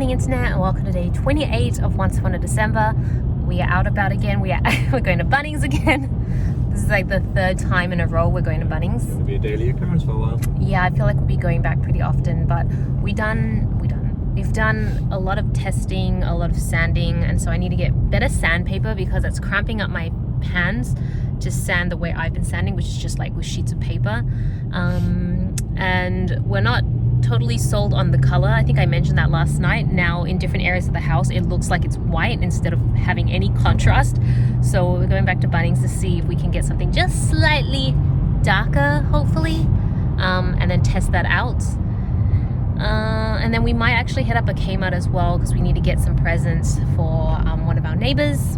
morning internet, and welcome to day 28 of Once Upon a December. We are out about again. We're going to Bunnings again. This is like the third time in a row we're going to Bunnings. It'll be a daily occurrence for a while. Yeah, I feel like we'll be going back pretty often, but we've done a lot of testing, a lot of sanding, and so I need to get better sandpaper because it's cramping up my hands to sand the way I've been sanding, which is just like with sheets of paper. And we're not totally sold on the color. I think I mentioned that last night. Now in different areas of the house it looks like it's white instead of having any contrast, so we're going back to Bunnings to see if we can get something just slightly darker, hopefully, and then test that out. And then we might actually head up a Kmart as well because we need to get some presents for one of our neighbors,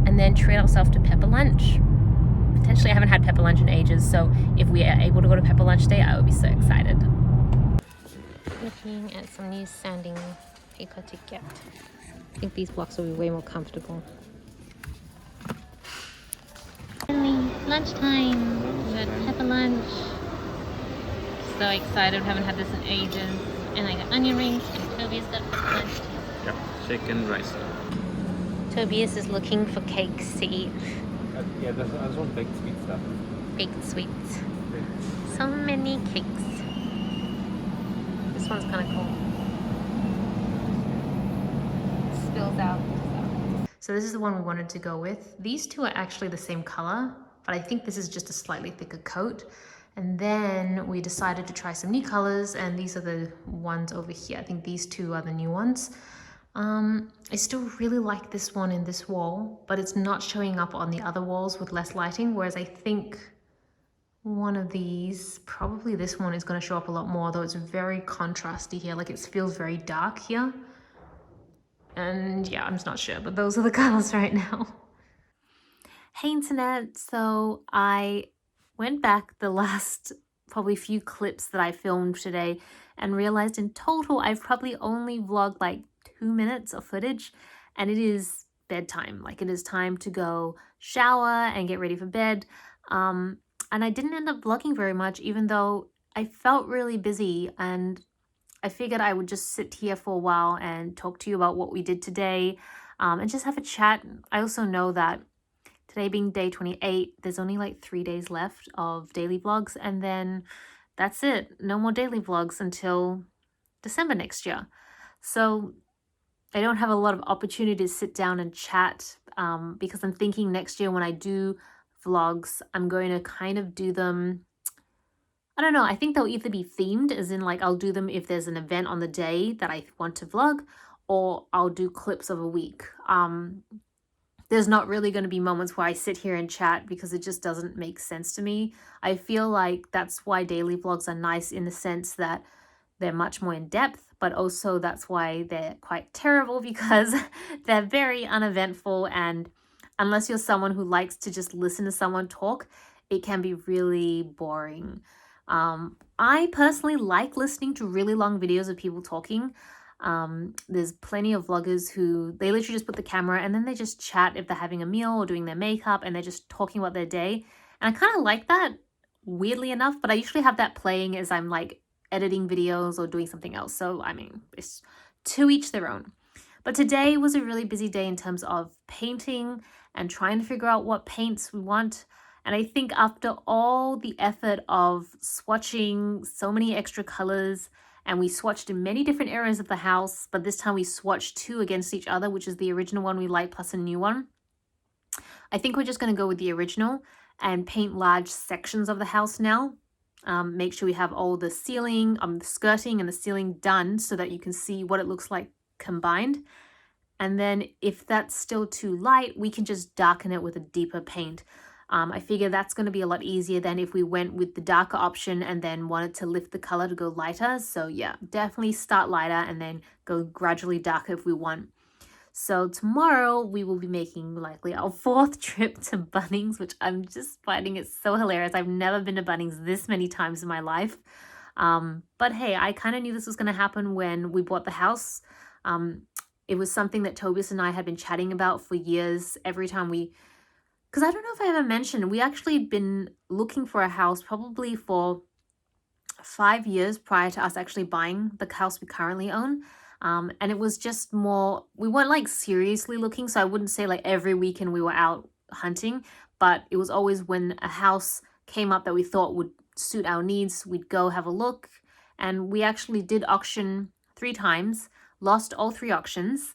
and then treat ourselves to Pepper Lunch. Potentially I haven't had Pepper Lunch in ages, so if we are able to go to Pepper Lunch Day, I would be so excited. Looking at some new sanding paper to get. I think these blocks will be way more comfortable. Finally, lunchtime. We got Pepper Lunch. So excited, haven't had this in ages. And I got onion rings, and Tobias got Pepper Lunch too. Yep, chicken rice. Tobias is looking for cakes to eat. Yeah, I just want baked sweet stuff. Baked sweets. So many cakes. This one's kind of cool. Spills out. So this is the one we wanted to go with. These two are actually the same color, but I think this is just a slightly thicker coat. And then we decided to try some new colors, and these are the ones over here. I think these two are the new ones. I still really like this one in this wall, but it's not showing up on the other walls with less lighting, whereas I think one of these, probably this one, is going to show up a lot more, though it's very contrasty here. Like, it feels very dark here. And yeah, I'm just not sure, but those are the colors right now. Hey internet, so I went back the last probably few clips that I filmed today and realized in total I've probably only vlogged like 2 minutes of footage, and it is bedtime. Like, it is time to go shower and get ready for bed. And I didn't end up vlogging very much, even though I felt really busy, and I figured I would just sit here for a while and talk to you about what we did today, and just have a chat. I also know that today being day 28, there's only like 3 days left of daily vlogs, and then that's it. No more daily vlogs until December next year. So I don't have a lot of opportunity to sit down and chat, because I'm thinking next year when I do vlogs, I'm going to kind of do them, I don't know, I think they'll either be themed, as in like I'll do them if there's an event on the day that I want to vlog, or I'll do clips of a week. There's not really going to be moments where I sit here and chat because it just doesn't make sense to me. I feel like that's why daily vlogs are nice, in the sense that they're much more in depth, but also that's why they're quite terrible because they're very uneventful, and unless you're someone who likes to just listen to someone talk, it can be really boring. I personally like listening to really long videos of people talking. There's plenty of vloggers who they literally just put the camera and then they just chat if they're having a meal or doing their makeup, and they're just talking about their day. And I kind of like that, weirdly enough, but I usually have that playing as I'm like editing videos or doing something else. So I mean, it's to each their own. But today was a really busy day in terms of painting and trying to figure out what paints we want. And I think after all the effort of swatching so many extra colors, and we swatched in many different areas of the house, but this time we swatched 2 against each other, which is the original one we like plus a new one. I think we're just going to go with the original and paint large sections of the house now. Make sure we have all the ceiling, the skirting and the ceiling done so that you can see what it looks like combined. And then if that's still too light, we can just darken it with a deeper paint. I figure that's going to be a lot easier than if we went with the darker option and then wanted to lift the color to go lighter. So yeah, definitely start lighter and then go gradually darker if we want. So tomorrow we will be making likely our 4th trip to Bunnings, which I'm just finding it so hilarious. I've never been to Bunnings this many times in my life. But hey, I kind of knew this was going to happen when we bought the house. It was something that Tobias and I had been chatting about for years. Every time because I don't know if I ever mentioned, we actually had been looking for a house probably for 5 years prior to us actually buying the house we currently own. And it was just more, we weren't like seriously looking. So I wouldn't say like every weekend we were out hunting, but it was always when a house came up that we thought would suit our needs, we'd go have a look. And we actually did auction 3 times, lost all 3 auctions.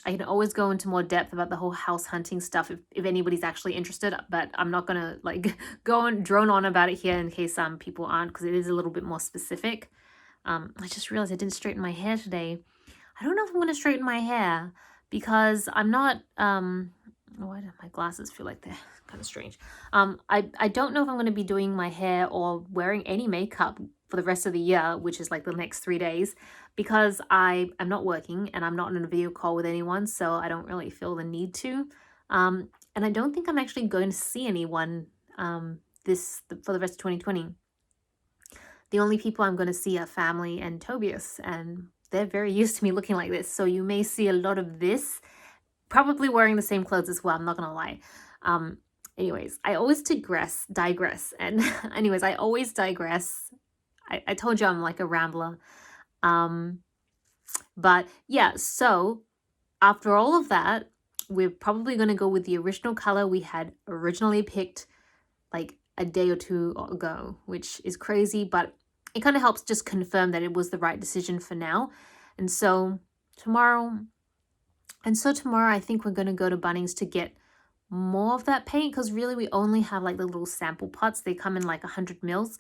I can always go into more depth about the whole house hunting stuff if anybody's actually interested, but I'm not gonna like go on drone on about it here in case people aren't, because it is a little bit more specific. I just realized I didn't straighten my hair today. I don't know if I'm gonna straighten my hair because I'm not why do my glasses feel like they're kind of strange? I don't know if I'm gonna be doing my hair or wearing any makeup for the rest of the year, which is like the next 3 days, because I am not working and I'm not on a video call with anyone, so I don't really feel the need to. And I don't think I'm actually going to see anyone for the rest of 2020. The only people I'm going to see are family and Tobias, and they're very used to me looking like this, so you may see a lot of this, probably wearing the same clothes as well, I'm not going to lie. Anyways, I always digress, and anyways, I always digress. I told you I'm like a rambler. But yeah, so after all of that, we're probably going to go with the original color we had originally picked like a day or 2 ago, which is crazy, but it kind of helps just confirm that it was the right decision for now. And so tomorrow I think we're going to go to Bunnings to get more of that paint, because really we only have like the little sample pots. They come in like 100 mils.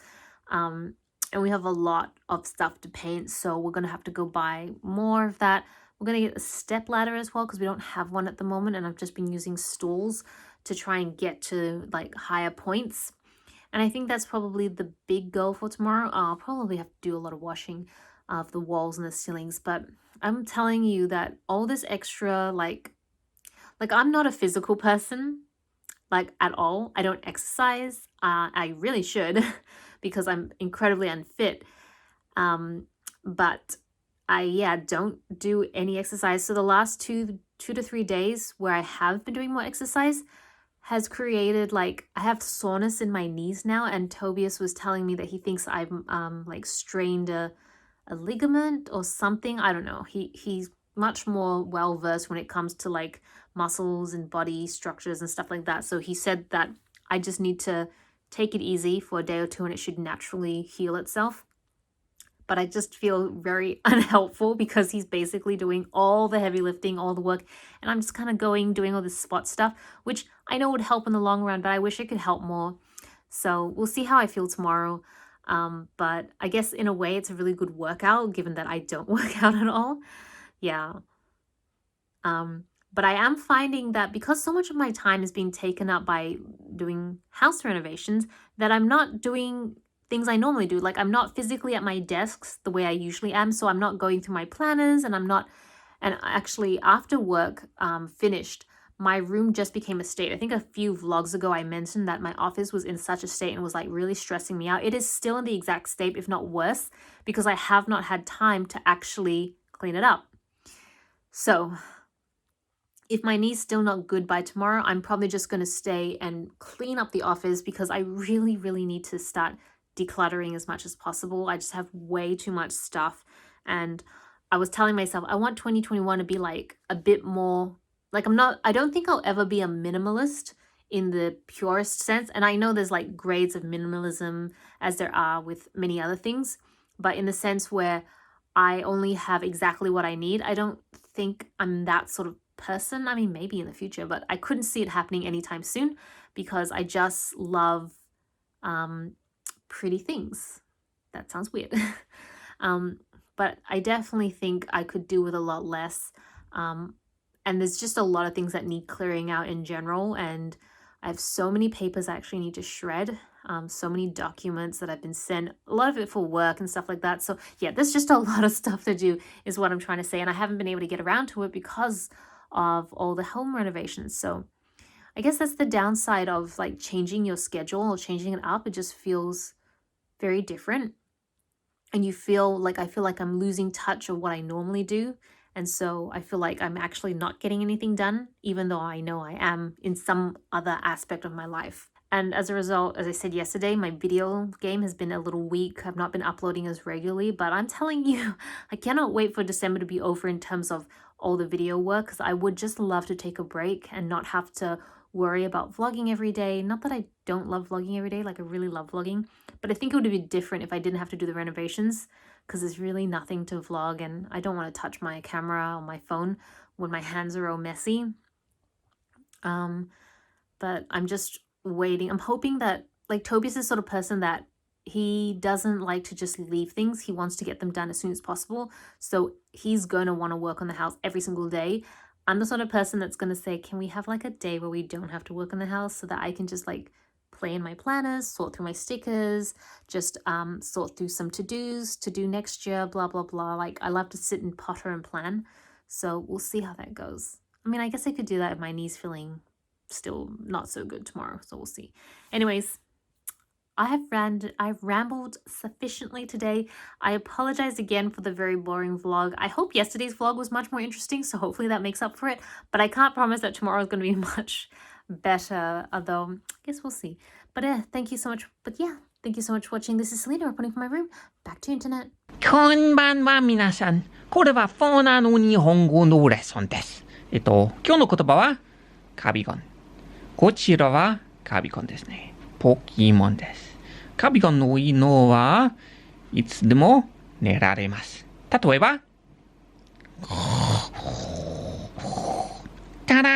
And we have a lot of stuff to paint, so we're going to have to go buy more of that. We're going to get a step ladder as well, because we don't have one at the moment, and I've just been using stools to try and get to like higher points. And I think that's probably the big goal for tomorrow. I'll probably have to do a lot of washing of the walls and the ceilings, but I'm telling you that all this extra, like I'm not a physical person, like at all. I don't exercise. I really should because I'm incredibly unfit. But I don't do any exercise. So the last two to 3 days where I have been doing more exercise has created like, I have soreness in my knees now, and Tobias was telling me that he thinks I've like strained a ligament or something. I don't know. He's much more well versed when it comes to like muscles and body structures and stuff like that. So he said that I just need to take it easy for a day or 2 and it should naturally heal itself. But I just feel very unhelpful because he's basically doing all the heavy lifting, all the work, and I'm just kind of doing all this spot stuff, which I know would help in the long run, but I wish it could help more. So we'll see how I feel tomorrow. But I guess in a way it's a really good workout, given that I don't work out at all. Yeah. But I am finding that because so much of my time is being taken up by doing house renovations, that I'm not doing things I normally do. Like I'm not physically at my desks the way I usually am. So I'm not going through my planners, and and actually after work finished, my room just became a state. I think a few vlogs ago I mentioned that my office was in such a state and was like really stressing me out. It is still in the exact state, if not worse, because I have not had time to actually clean it up. So if my knee's still not good by tomorrow, I'm probably just going to stay and clean up the office, because I really, really need to start decluttering as much as possible. I just have way too much stuff. And I was telling myself, I want 2021 to be like a bit more, like I don't think I'll ever be a minimalist in the purest sense. And I know there's like grades of minimalism as there are with many other things, but in the sense where I only have exactly what I need, I don't think I'm that sort of person. I mean, maybe in the future, but I couldn't see it happening anytime soon, because I just love pretty things. That sounds weird. But I definitely think I could do with a lot less. And there's just a lot of things that need clearing out in general. And I have so many papers I actually need to shred. So many documents that I've been sent, a lot of it for work and stuff like that. So yeah, there's just a lot of stuff to do is what I'm trying to say. And I haven't been able to get around to it because of all the home renovations. So I guess that's the downside of like changing your schedule or changing it up. It just feels very different. And I feel like I'm losing touch of what I normally do. And so I feel like I'm actually not getting anything done, even though I know I am in some other aspect of my life. And as a result, as I said yesterday, my video game has been a little weak. I've not been uploading as regularly, but I'm telling you, I cannot wait for December to be over in terms of all the video work, because I would just love to take a break and not have to worry about vlogging every day. Not that I don't love vlogging every day, like I really love vlogging, but I think it would be different if I didn't have to do the renovations, because there's really nothing to vlog and I don't want to touch my camera or my phone when my hands are all messy. But I'm just waiting. I'm hoping that, like, Toby's the sort of person that he doesn't like to just leave things. He wants to get them done as soon as possible. So he's going to want to work on the house every single day. I'm the sort of person that's going to say, can we have like a day where we don't have to work on the house, so that I can just like play in my planners, sort through my stickers, just sort through some to-dos to do next year, blah, blah, blah. Like, I love to sit and potter and plan. So we'll see how that goes. I mean, I guess I could do that if my knee's feeling still not so good tomorrow, so we'll see. Anyways, I've rambled sufficiently today. I apologize again for the very boring vlog. I hope yesterday's vlog was much more interesting, so hopefully that makes up for it, but I can't promise that tomorrow is going to be much better, although I guess we'll see. But thank you so much. But yeah, thank you so much for watching. This is Selena reporting from my room. Back to internet. こんばんは皆さん。これはフォーナの日本語のレッスンです。今日の言葉はカビゴン。こちらはカビゴンですね。ポケモンです。カビゴンの異能はいつでも寝られます。例えば、たら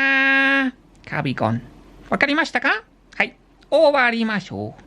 ー、カビゴン。わかりましたか？はい、終わりましょう。